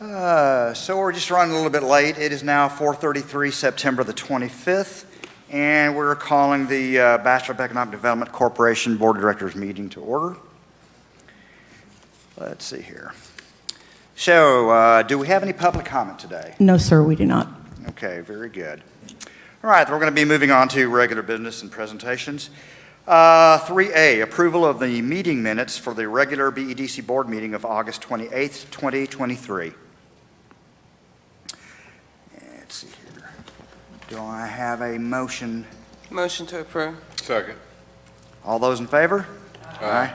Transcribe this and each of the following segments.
So we're just running a little bit late. It is now 4:33, September the 25th, and we're calling the Bastrop Economic Development Corporation Board of Directors meeting to order. Let's see here. So, do we have any public comment today? No, sir, we do not. Okay, very good. All right, we're going to be moving on to regular business and presentations. 3A, approval of the meeting minutes for the regular BEDC board meeting of August 28th, 2023. Let's see here. Do I have a motion? Motion to approve. Second. All those in favor? Aye.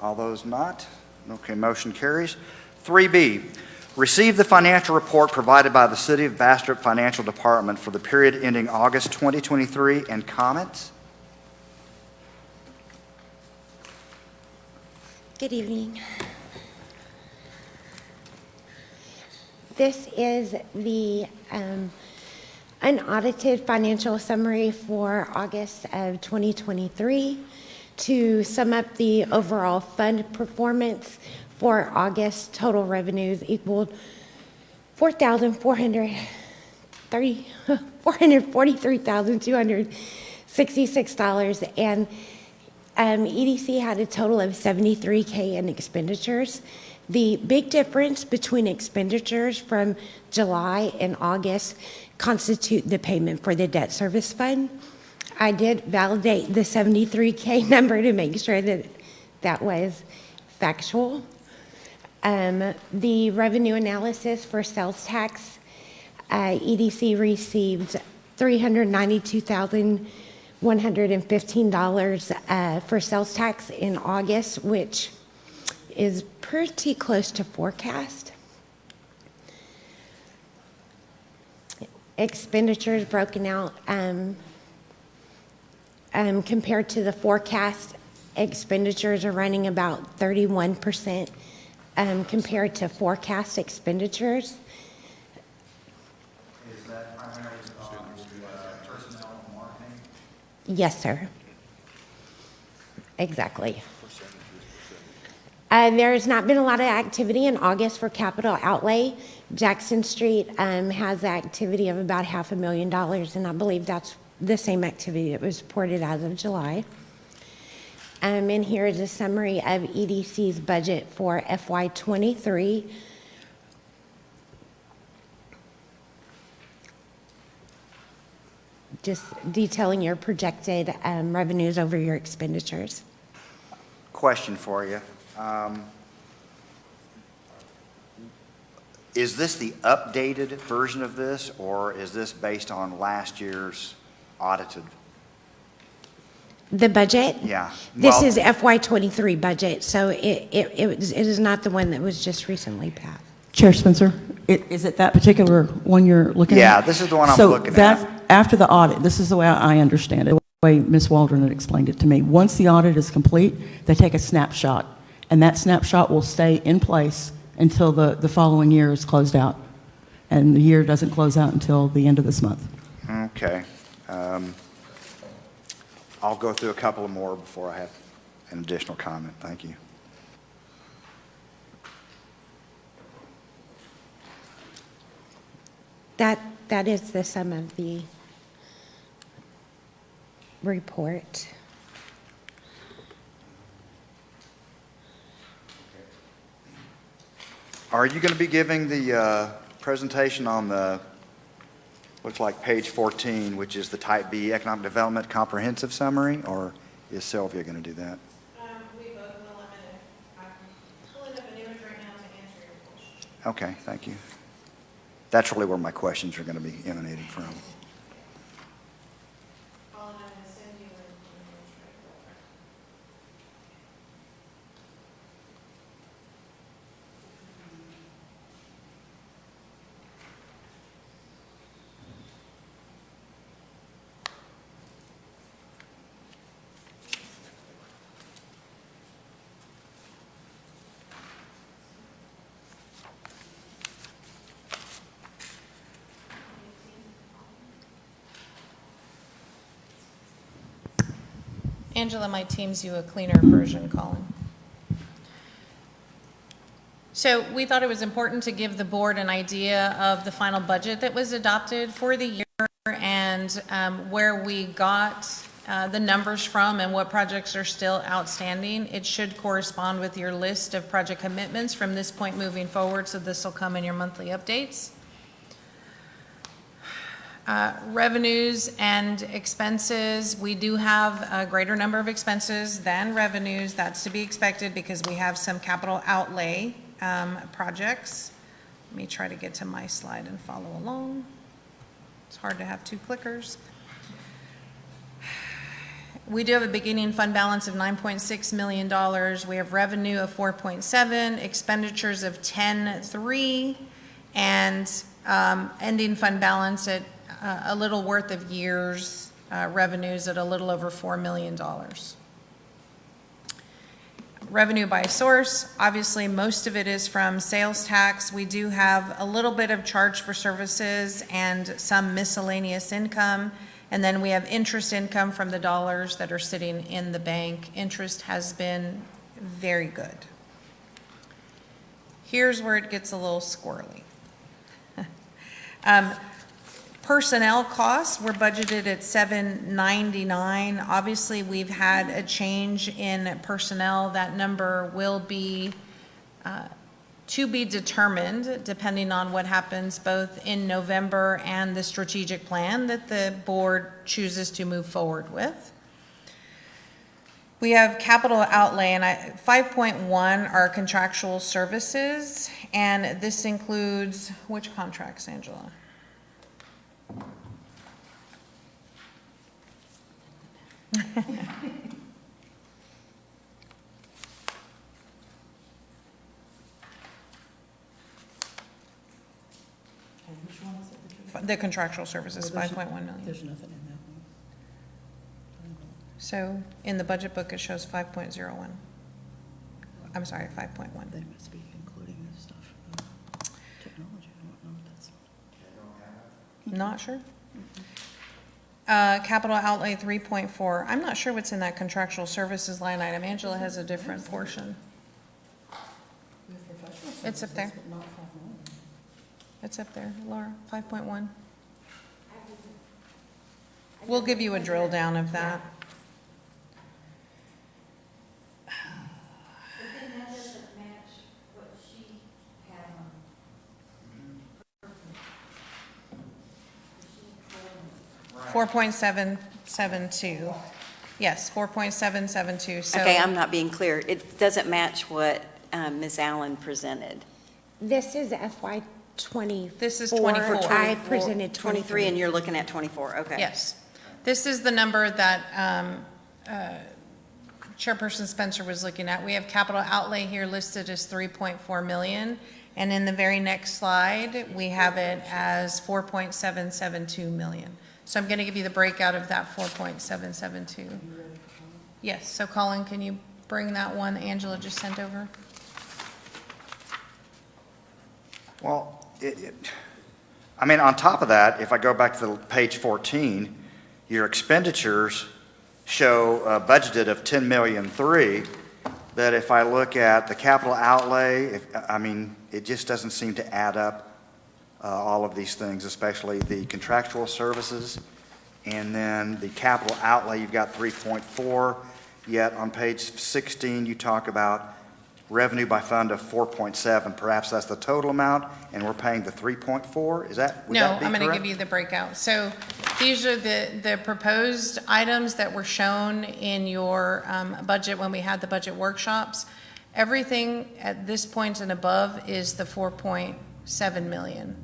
All those not? Okay, motion carries. 3B, receive the financial report provided by the City of Bastrop Financial Department for the period ending August 2023 and comments. Good evening. This is the unaudited financial summary for August of 2023. To sum up the overall fund performance for August, total revenues equaled $443,266, and EDC had a total of $73K in expenditures. The big difference between expenditures from July and August constitute the payment for the debt service fund. I did validate the $73K number to make sure that that was factual. The revenue analysis for sales tax, EDC received $392,115 for sales tax in August, which is pretty close to forecast. Expenditures broken out compared to the forecast, expenditures are running about 31% compared to forecast expenditures. Is that primarily personnel and marketing? Yes, sir. Exactly. There's not been a lot of activity in August for capital outlay. Jackson Street has activity of about $500,000, and I believe that's the same activity that was reported as of July. And here is a summary of EDC's budget for FY23. Just detailing your projected revenues over your expenditures. Question for you. Is this the updated version of this, or is this based on last year's audited? The budget? Yeah. This Well, is FY23 budget, so it is not the one that was just recently passed. Chair Spencer, is it that particular one you're looking at? Yeah, this is the one I'm looking at. So after the audit, this is the way I understand it, the way Ms. Waldron had explained it to me. Once the audit is complete, they take a snapshot, and that snapshot will stay in place until the following year is closed out. And the year doesn't close out until the end of this month. Okay. I'll go through a couple more before I have an additional comment. Thank you. That is the sum of the report. Are you going to be giving the presentation on the, looks like page 14, which is the Type B Economic Development Comprehensive Summary, or is Sylvia going to do that? We both will limit it. I'm pulling up an image right now to answer your question. Okay, thank you. That's really where my questions are going to be emanating from. All I'm going to send you an image right there. Angela might teams you a cleaner version, Colin. So we thought it was important to give the board an idea of the final budget that was adopted for the year and where we got the numbers from and what projects are still outstanding. It should correspond with your list of project commitments from this point moving forward, so this will come in your monthly updates. Revenues and expenses, we do have a greater number of expenses than revenues. That's to be expected because we have some capital outlay projects. Let me try to get to my slide and follow along. It's hard to have two clickers. We do have a beginning fund balance of $9.6 million. We have revenue of 4.7, expenditures of 10.3, and ending fund balance at a little worth of years, revenues at a little over $4 million. Revenue by source, obviously most of it is from sales tax. We do have a little bit of charge for services and some miscellaneous income. And then we have interest income from the dollars that are sitting in the bank. Interest has been very good. Here's where it gets a little squirrely. Personnel costs were budgeted at $799. Obviously, we've had a change in personnel. That number will be to be determined depending on what happens both in November and the strategic plan that the board chooses to move forward with. We have capital outlay, and 5.1 are contractual services, and this includes which contracts, Angela? The contractual services, 5.1 million. There's nothing in that one. So in the budget book, it shows 5.01. I'm sorry, 5.1. They must be including this stuff, technology, I don't know what that's. Not sure. Capital outlay 3.4. I'm not sure what's in that contractual services line item. Angela has a different portion. It's up there. It's up there, Laura, 5.1. We'll give you a drill down of that. But then that doesn't match what she had on. 4.772. Yes, 4.772. So Okay, I'm not being clear. It doesn't match what Ms. Allen presented. This is FY '24. This is 24. I presented 23, 23. and you're looking at 24, okay. Yes. This is the number that Chairperson Spencer was looking at. We have capital outlay here listed as 3.4 million. And in the very next slide, we have it as 4.772 million. So I'm going to give you the breakout of that 4.772. Yes, so Colin, can you bring that one Angela just sent over? Well, I mean, on top of that, if I go back to page 14, your expenditures show a budgeted of $10.3 million. That if I look at the capital outlay, I mean, it just doesn't seem to add up, all of these things, especially the contractual services. And then the capital outlay, you've got 3.4, yet on page 16, you talk about revenue by fund of 4.7. Perhaps that's the total amount, and we're paying the 3.4? Is that, would No, that be I'm going to correct? give you the breakout. So these are the proposed items that were shown in your budget when we had the budget workshops. Everything at this point and above is the 4.7 million.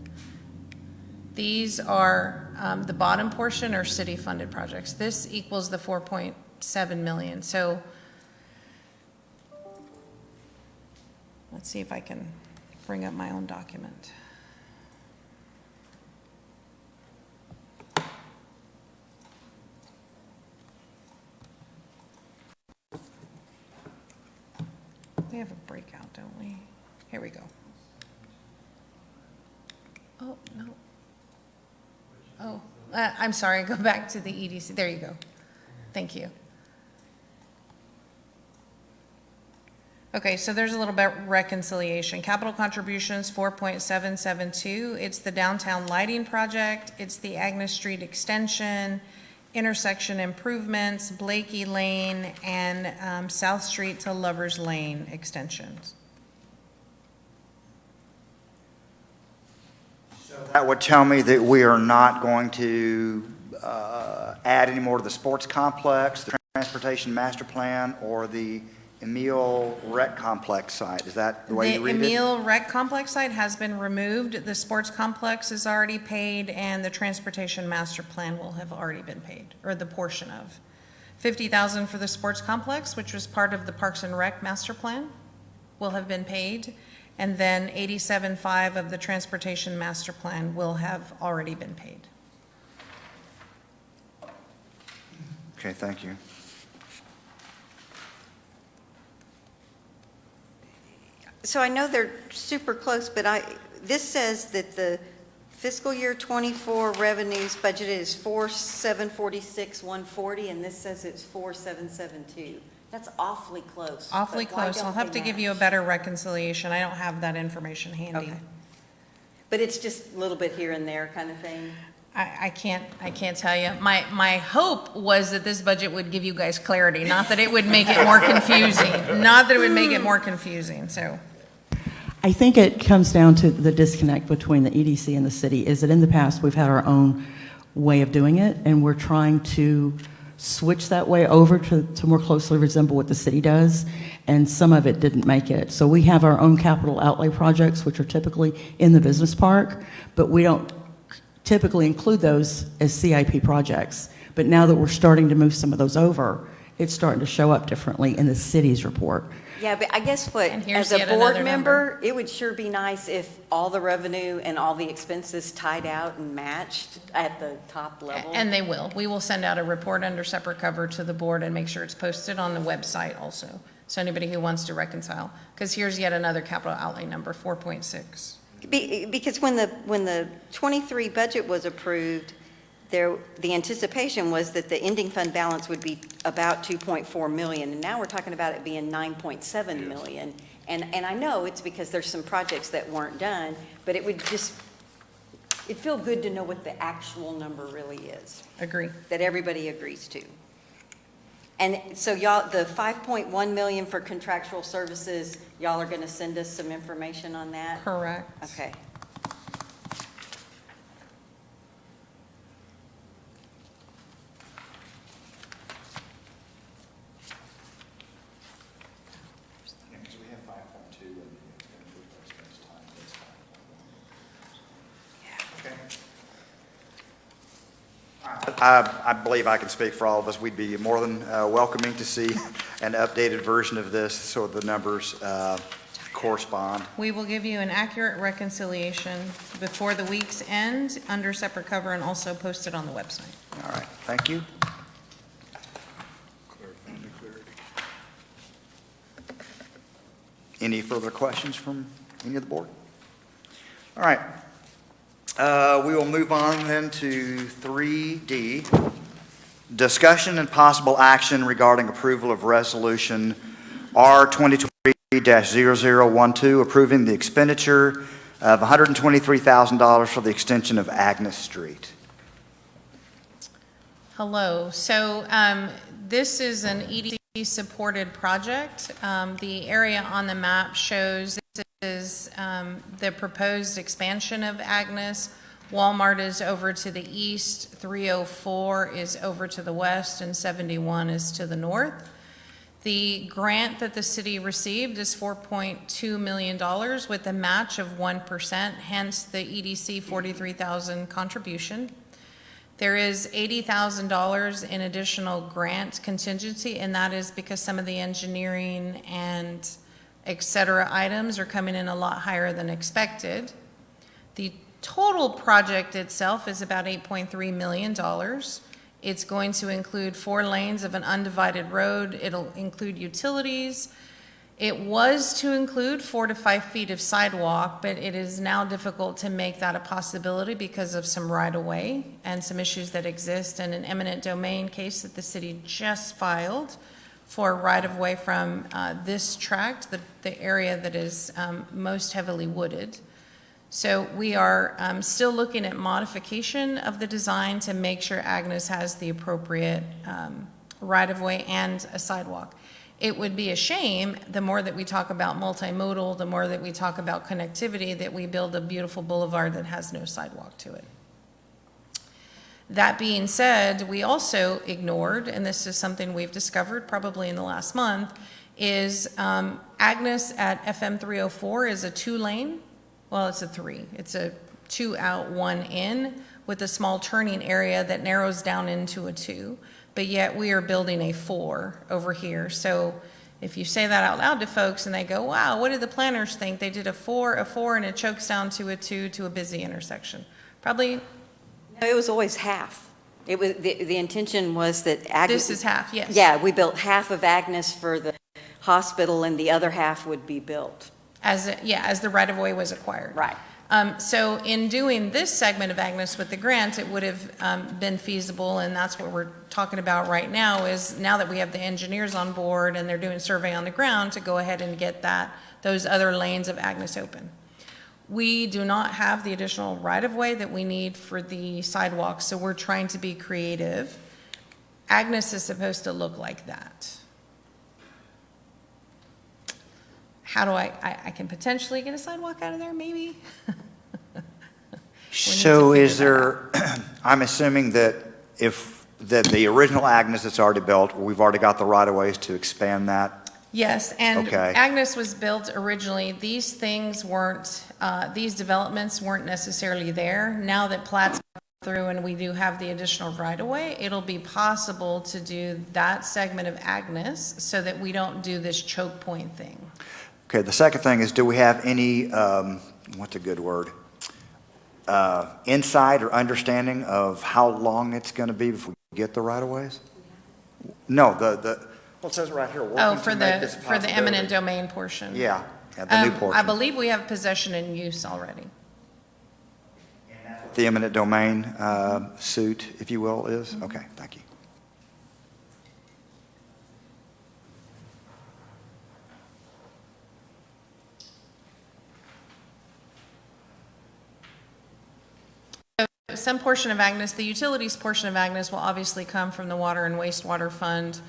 These are, the bottom portion are city-funded projects. This equals the 4.7 million. So let's see if I can bring up my own document. We have a breakout, don't we? Here we go. Oh, no. Oh, I'm sorry, go back to the EDC. There you go. Thank you. Okay, so there's a little bit reconciliation. Capital contributions, 4.772. It's the downtown lighting project, it's the Agnes Street extension, intersection improvements, Blakey Lane, and South Street to Lovers Lane extensions. That would tell me that we are not going to add any more to the sports complex, the transportation master plan, or the Emile Rec Complex site. Is that the way you read it? The Emile Rec Complex site has been removed, the sports complex is already paid, and the transportation master plan will have already been paid, or the portion of. 50,000 for the sports complex, which was part of the Parks and Rec master plan, will have been paid, and then 87.5 of the transportation master plan will have already been paid. Okay, thank you. So I know they're super close, but this says that the fiscal year '24 revenues budgeted is 4,746,140, and this says it's 4,772. That's awfully close. Awfully But why close, don't I'll have they to give you a match? better reconciliation, I don't have that information handy. Okay. But it's just a little bit here and there kind of thing? I can't tell you. My hope was that this budget would give you guys clarity, not that it would make it more confusing, so. I think it comes down to the disconnect between the EDC and the city, is that in the past, we've had our own way of doing it, and we're trying to switch that way over to more closely resemble what the city does, and some of it didn't make it. So we have our own capital outlay projects, which are typically in the business park, but we don't typically include those as CIP projects. But now that we're starting to move some of those over, it's starting to show up differently in the city's report. Yeah, but I guess what, And here's as a yet board another member, it would sure be nice if all the revenue and all the expenses tied out and matched at the top level. And they will. We will send out a report under separate cover to the board and make sure it's posted on the website also. So anybody who wants to reconcile, because here's yet another capital outlay number, 4.6. Because when the '23 budget was approved, the anticipation was that the ending fund balance would be about 2.4 million, and now we're talking about it being 9.7 million. And I know it's because there's some projects that weren't done, but it'd feel good to know what the actual number really is, Agree. that everybody agrees to. And so y'all, the 5.1 million for contractual services, y'all are going to send us some information on that? Correct. Okay. Because we have 5.2 and I believe I can speak for all of us. We'd be more than welcoming to see an updated version of this so the numbers correspond. We will give you an accurate reconciliation before the week's end, under separate cover, and also posted on the website. All right, thank you. Any further questions from any of the board? All right. We will move on then to 3D, discussion and possible action regarding approval of resolution R 2023-0012, approving the expenditure of $123,000 for the extension of Agnes Street. Hello. So this is an EDC-supported project. The area on the map shows this is the proposed expansion of Agnes. Walmart is over to the east, 304 is over to the west, and 71 is to the north. The grant that the city received is $4.2 million with a match of 1%, hence the EDC $43,000 contribution. There is $80,000 in additional grant contingency, and that is because some of the engineering and et cetera items are coming in a lot higher than expected. The total project itself is about $8.3 million. It's going to include 4 lanes of an undivided road. It'll include utilities. It was to include 4 to 5 feet of sidewalk, but it is now difficult to make that a possibility because of some right-of-way and some issues that exist, and an eminent domain case that the city just filed for right-of-way from this tract, the area that is most heavily wooded. So we are still looking at modification of the design to make sure Agnes has the appropriate right-of-way and a sidewalk. It would be a shame, the more that we talk about multimodal, the more that we talk about connectivity, that we build a beautiful boulevard that has no sidewalk to it. That being said, we also ignored, and this is something we've discovered probably in the last month, is Agnes at FM 304 is a 2-lane. Well, it's a 3. It's a 2 out, 1 in, with a small turning area that narrows down into a 2. But yet we are building a 4 over here. So if you say that out loud to folks and they go, wow, what did the planners think? They did a 4, and it chokes down to a 2 to a busy intersection. Probably. No, it was always half. It was, the intention was that Agnes. This is half, yes. Yeah, we built half of Agnes for the hospital and the other half would be built. As the right-of-way was acquired. Right. So in doing this segment of Agnes with the grant, it would have been feasible, and that's what we're talking about right now, is now that we have the engineers on board and they're doing survey on the ground, to go ahead and get those other lanes of Agnes open. We do not have the additional right-of-way that we need for the sidewalks, so we're trying to be creative. Agnes is supposed to look like that. How do I can potentially get a sidewalk out of there, maybe? So is there, I'm assuming that that the original Agnes that's already built, we've already got the right-of-ways to expand that? Yes, and Okay. Agnes was built originally, these things weren't, these developments weren't necessarily there. Now that Platts through and we do have the additional right-of-way, it'll be possible to do that segment of Agnes so that we don't do this choke point thing. Okay, the second thing is, do we have any, what's a good word? Insight or understanding of how long it's going to be before we get the right-of-ways? No, well, it says right here, Oh, working for to make this a the eminent possibility. domain portion. Yeah, the new portion. I believe we have possession and use already. The eminent domain suit, if you will, is? Okay, thank you. Some portion of Agnes, the utilities portion of Agnes will obviously come from the water and wastewater fund.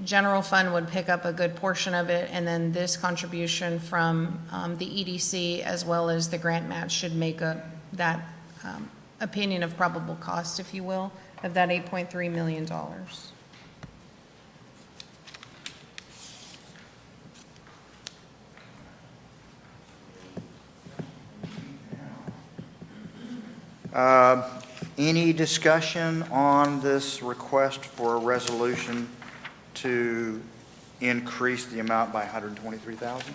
General fund would pick up a good portion of it, and then this contribution from the EDC as well as the grant match should make up that opinion of probable cost, if you will, of that $8.3 million. Any discussion on this request for a resolution to increase the amount by 123,000?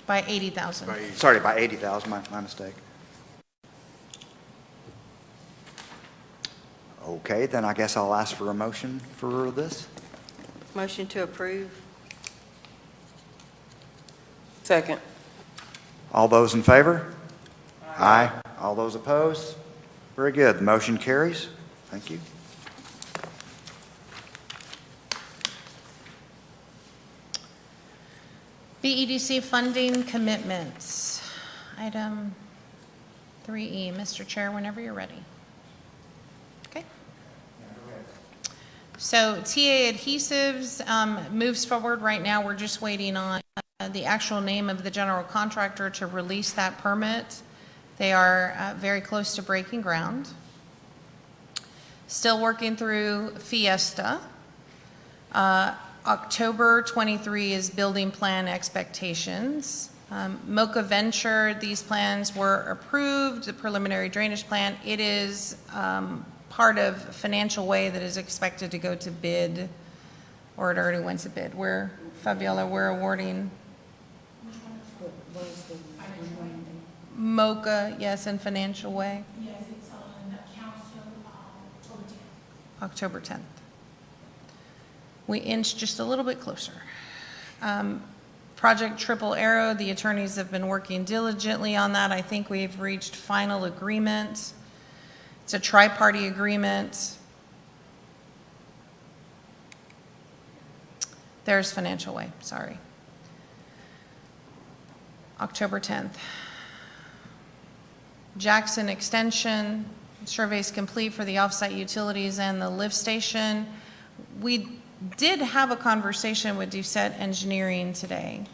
By 80,000. Sorry, by 80,000, my mistake. Okay, then I guess I'll ask for a motion for this. Motion to approve. Second. All those in favor? Aye. All those opposed? Very good. The motion carries. Thank you. BEDC funding commitments. Item 3E. Mr. Chair, whenever you're ready. Okay. So TA Adhesives moves forward right now. We're just waiting on the actual name of the general contractor to release that permit. They are very close to breaking ground. Still working through Fiesta. October 23 is building plan expectations. Mocha Venture, these plans were approved, the preliminary drainage plan. It is part of Financial Way that is expected to go to bid, or it already went to bid. Fabiola, we're awarding Mocha, yes, and Financial Way. Yes, it's on the council, October 10th. October 10th. We inched just a little bit closer. Project Triple Arrow, the attorneys have been working diligently on that. I think we've reached final agreement. It's a tri-party agreement. There's Financial Way, sorry. October 10th. Jackson Extension, survey's complete for the off-site utilities and the lift station. We did have a conversation with Doucette Engineering today.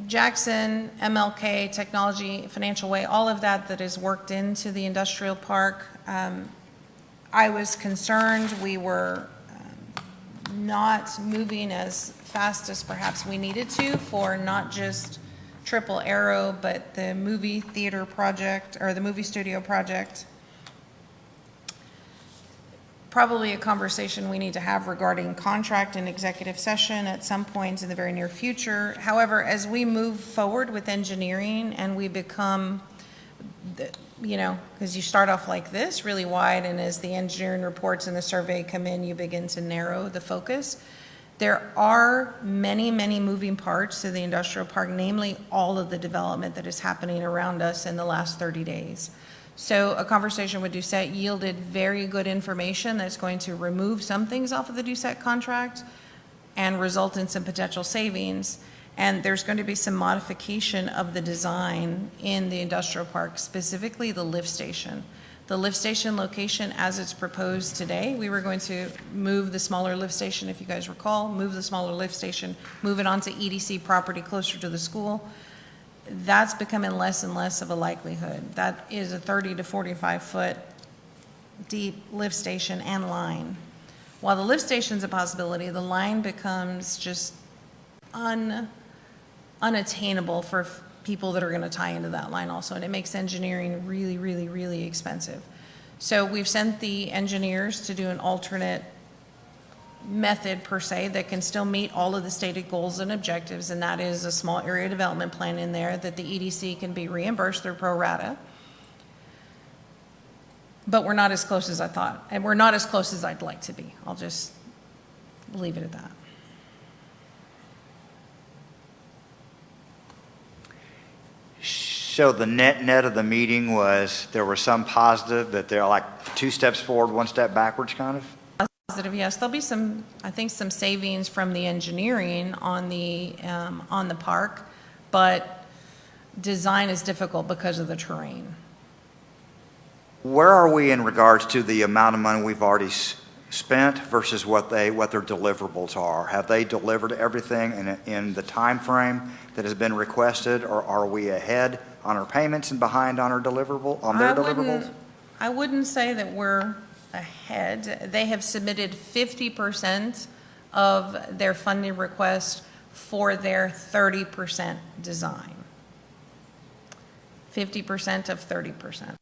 Jackson, MLK, Technology, Financial Way, all of that is worked into the industrial park. I was concerned we were not moving as fast as perhaps we needed to for not just Triple Arrow, but the movie theater project, or the movie studio project. Probably a conversation we need to have regarding contract and executive session at some point in the very near future. However, as we move forward with engineering and we become, because you start off like this, really wide, and as the engineering reports and the survey come in, you begin to narrow the focus. There are many, many moving parts to the industrial park, namely all of the development that is happening around us in the last 30 days. So a conversation with Doucette yielded very good information that's going to remove some things off of the Doucette contract and result in some potential savings. And there's going to be some modification of the design in the industrial park, specifically the lift station. The lift station location as it's proposed today, we were going to move the smaller lift station, if you guys recall, move the smaller lift station, move it onto EDC property closer to the school. That's becoming less and less of a likelihood. That is a 30 to 45 foot deep lift station and line. While the lift station's a possibility, the line becomes just unattainable for people that are going to tie into that line also, and it makes engineering really, really, really expensive. So we've sent the engineers to do an alternate method per se that can still meet all of the stated goals and objectives, and that is a small area development plan in there that the EDC can be reimbursed through pro rata. But we're not as close as I thought, and we're not as close as I'd like to be. I'll just leave it at that. So the net of the meeting was there was some positive, that they're like 2 steps forward, 1 step backwards kind of? Positive, yes. There'll be some, I think, some savings from the engineering on the park, but design is difficult because of the terrain. Where are we in regards to the amount of money we've already spent versus what their deliverables are? Have they delivered everything in the time frame that has been requested, or are we ahead on our payments and behind on their deliverables? I wouldn't say that we're ahead. They have submitted 50% of their funding request for their 30% design. 50% of 30%.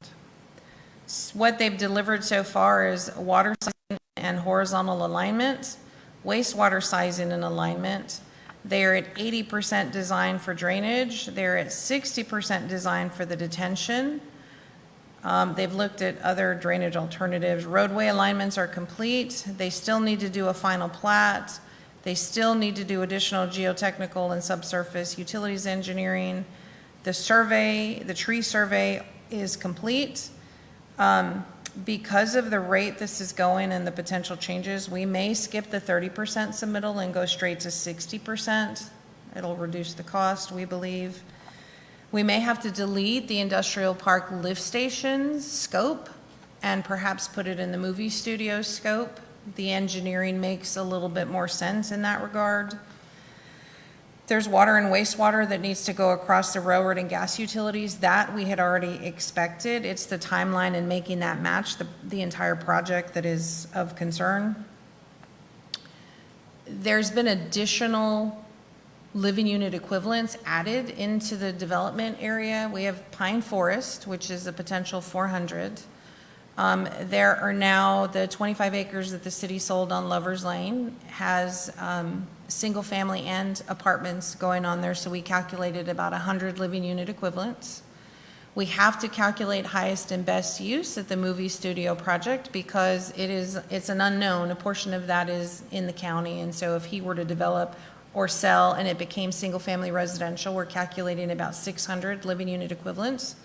What they've delivered so far is water sizing and horizontal alignment, wastewater sizing and alignment. They're at 80% design for drainage. They're at 60% design for the detention. They've looked at other drainage alternatives. Roadway alignments are complete. They still need to do a final plat. They still need to do additional geotechnical and subsurface utilities engineering. The survey, the tree survey is complete. Because of the rate this is going and the potential changes, we may skip the 30% submittal and go straight to 60%. It'll reduce the cost, we believe. We may have to delete the industrial park lift station scope and perhaps put it in the movie studio scope. The engineering makes a little bit more sense in that regard. There's water and wastewater that needs to go across the railroad and gas utilities. That we had already expected. It's the timeline and making that match the entire project that is of concern. There's been additional living unit equivalents added into the development area. We have Pine Forest, which is a potential 400. There are now the 25 acres that the city sold on Lover's Lane has single family and apartments going on there, so we calculated about 100 living unit equivalents. We have to calculate highest and best use at the movie studio project because it's an unknown. A portion of that is in the county, and so if he were to develop or sell and it became single family residential, we're calculating about 600 living unit equivalents.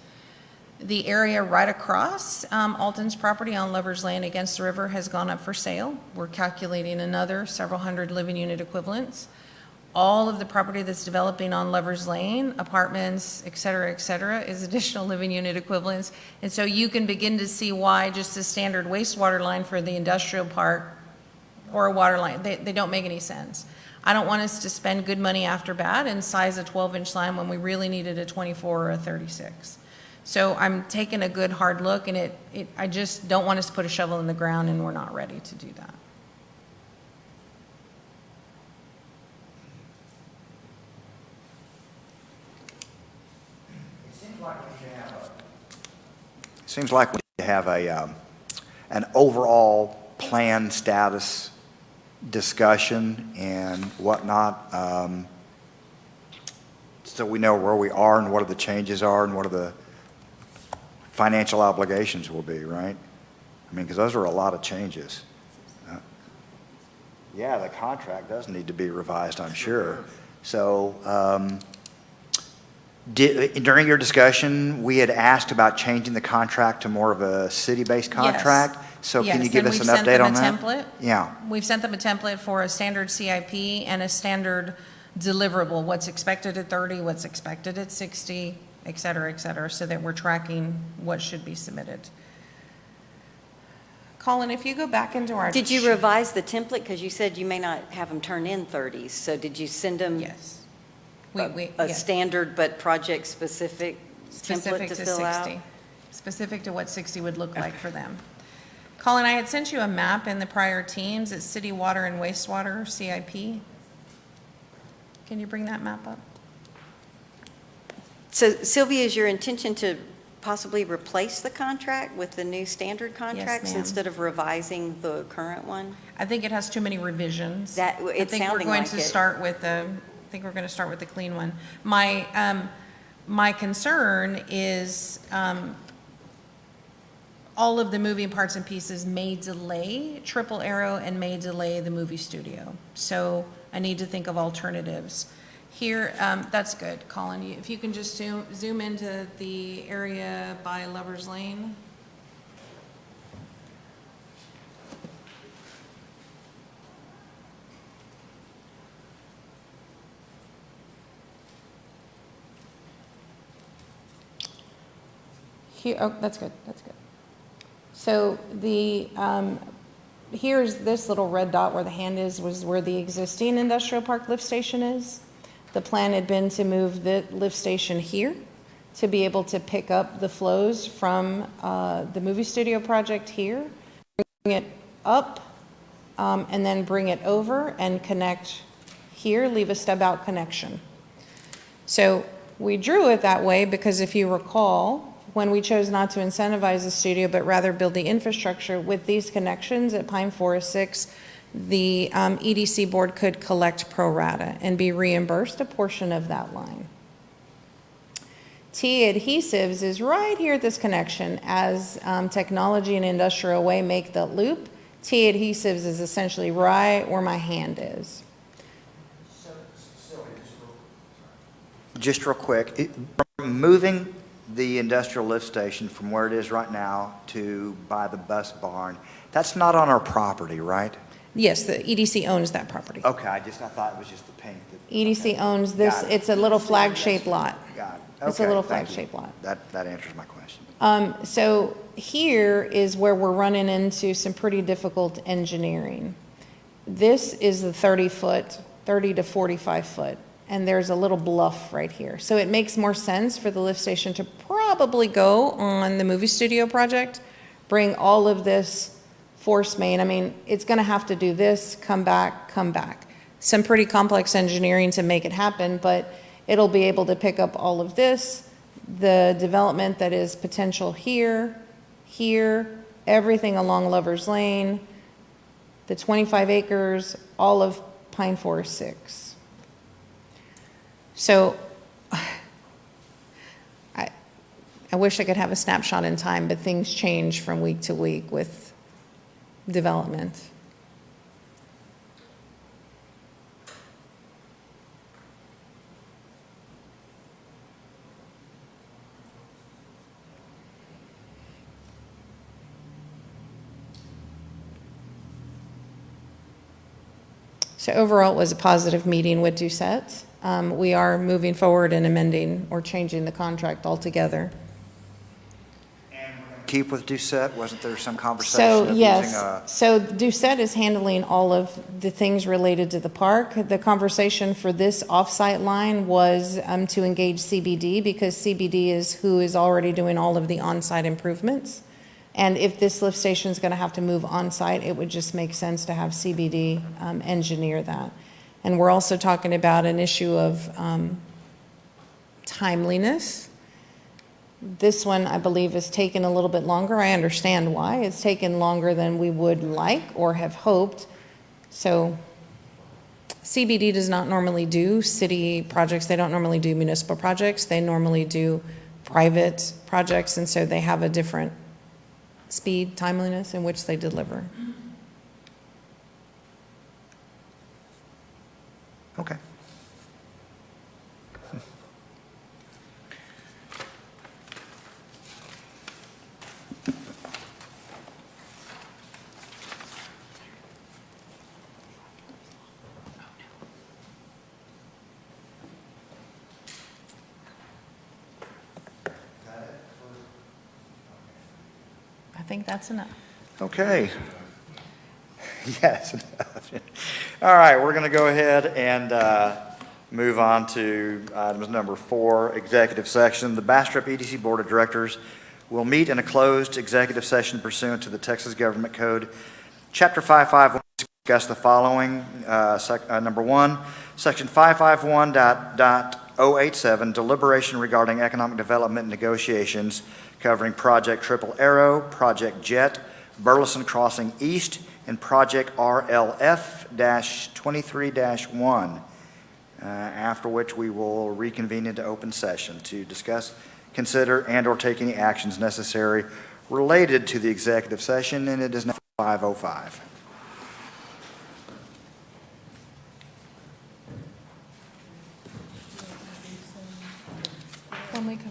The area right across Alton's property on Lover's Lane against the river has gone up for sale. We're calculating another several hundred living unit equivalents. All of the property that's developing on Lover's Lane, apartments, et cetera, is additional living unit equivalents. And so you can begin to see why just a standard wastewater line for the industrial park or a water line, they don't make any sense. I don't want us to spend good money after bad and size a 12-inch line when we really needed a 24 or a 36. So I'm taking a good hard look, and I just don't want us to put a shovel in the ground, and we're not ready to do that. Seems like we have an overall plan status discussion and whatnot, so we know where we are and what the changes are and what the financial obligations will be, right? I mean, because those are a lot of changes. Yeah, the contract does need to be revised, I'm sure. So during your discussion, we had asked about changing the contract to more of a city-based contract. So can you give us an update on that? Yes, and we've sent them a template. Yeah. We've sent them a template for a standard CIP and a standard deliverable, what's expected at 30, what's expected at 60, et cetera, so that we're tracking what should be submitted. Colin, if you go back into our... Did you revise the template? Because you said you may not have them turn in 30s. So did you send them Yes. a Yes. standard but project-specific template Specific to to fill out? 60. Specific to what 60 would look like for them. Colin, I had sent you a map in the prior teams. It's city water and wastewater CIP. Can you bring that map up? So Sylvia, is your intention to possibly replace the contract with the new standard contracts ma'am. instead of revising the current one? I think it has too many revisions. That- I it's think we're sounding going like to it. start with the, I think we're going to start with the clean one. My concern is all of the moving parts and pieces may delay Triple Arrow and may delay the movie studio. So I need to think of alternatives. Here, that's good, Colin. If you can just zoom into the area by Lover's Lane. Here, oh, that's good, that's good. So the, here's this little red dot where the hand is, was where the existing industrial park lift station is. The plan had been to move the lift station here to be able to pick up the flows from the movie studio project here, bring it up, and then bring it over and connect here, leave a stub out connection. So we drew it that way because if you recall, when we chose not to incentivize the studio, but rather build the infrastructure with these connections at Pine Forest 6, the EDC board could collect pro rata and be reimbursed a portion of that line. T adhesives is right here at this connection. As technology and industrial way make the loop, T adhesives is essentially right where my hand is. Just real quick, moving the industrial lift station from where it is right now to by the bus barn, that's not on our property, right? Yes, the EDC owns that property. Okay, I thought it was just the paint. EDC owns this, Got it. it's a little flag-shaped lot. Got it. It's a Okay, little thank you. flag-shaped lot. That answers my question. So here is where we're running into some pretty difficult engineering. This is the 30-foot, 30 to 45-foot, and there's a little bluff right here. So it makes more sense for the lift station to probably go on the movie studio project, bring all of this force main. I mean, it's going to have to do this, come back, come back. Some pretty complex engineering to make it happen, but it'll be able to pick up all of this, the development that is potential here, here, everything along Lover's Lane, the 25 acres, all of Pine Forest 6. So I wish I could have a snapshot in time, but things change from week to week with development. So overall, it was a positive meeting with Doucette. We are moving forward and amending or changing the contract altogether. Keep with Doucette, wasn't there some conversation So, of using yes, so Doucette is handling all of the things related to the park. The conversation for this off-site line was to engage CBD, because CBD is who is already doing all of the on-site improvements. And if this lift station is going to have to move on-site, it would just make sense to have CBD engineer that. And we're also talking about an issue of timeliness. This one, I believe, has taken a little bit longer. I understand why. It's taken longer than we would like or have hoped. So CBD does not normally do city projects. They don't normally do municipal projects. They normally do private projects, and so they have a different speed, timeliness in which they deliver. Okay. I think that's enough. Okay. Yes. All right, we're going to go ahead and move on to items number 4, executive session. The Bastrop EDC Board of Directors will meet in a closed executive session pursuant to the Texas Government Code, Chapter 551, to discuss the following. Number 1, Section 551.087, deliberation regarding economic development negotiations covering Project Triple Arrow, Project Jet, Burleson Crossing East, and Project RLF-23-1, after which we will reconvene into open session to discuss, consider, and/or take any actions necessary related to the executive session, and it is now 5:05. When we come.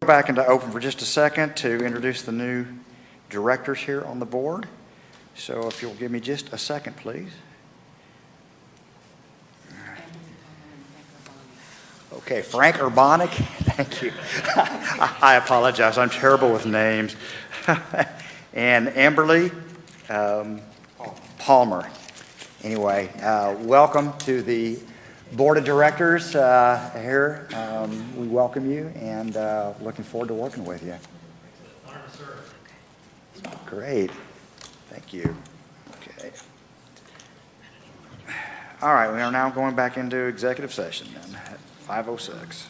Back into open for just a second to introduce the new directors here on the board. So if you'll give me just a second, please. Okay, Frank Urbanic, thank you. I apologize, I'm terrible with names. And Amberly Palmer. Anyway, welcome to the Board of Directors here. We welcome you and looking forward to working with you. Great. Thank you. Okay. All right, we are now going back into executive session then at 5:06.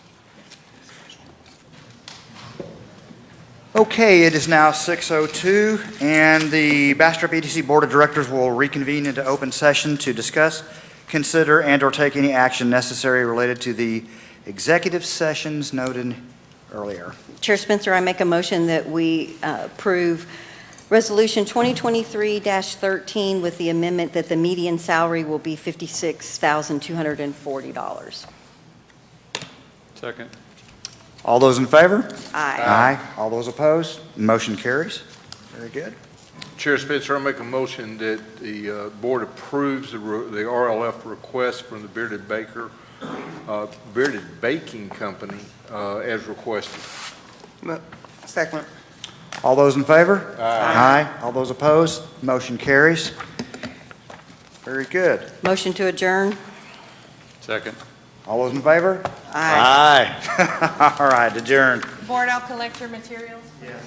Okay, it is now 6:02, and the Bastrop EDC Board of Directors will reconvene into open session to discuss, consider, and/or take any action necessary related to the executive sessions noted earlier. Chair Spencer, I make a motion that we approve Resolution 2023-13 with the amendment that the median salary will be $56,240. Second. All those in favor? Aye. Aye. All those opposed? Motion carries. Very good. Chair Spencer, I make a motion that the board approves the RLF request from the Bearded Baking Company as requested. Second. All those in favor? Aye. Aye. All those opposed? Motion carries. Very good. Motion to adjourn? Second. All those in favor? Aye. Aye. All right, adjourned. Board, I'll collect your materials. Yes.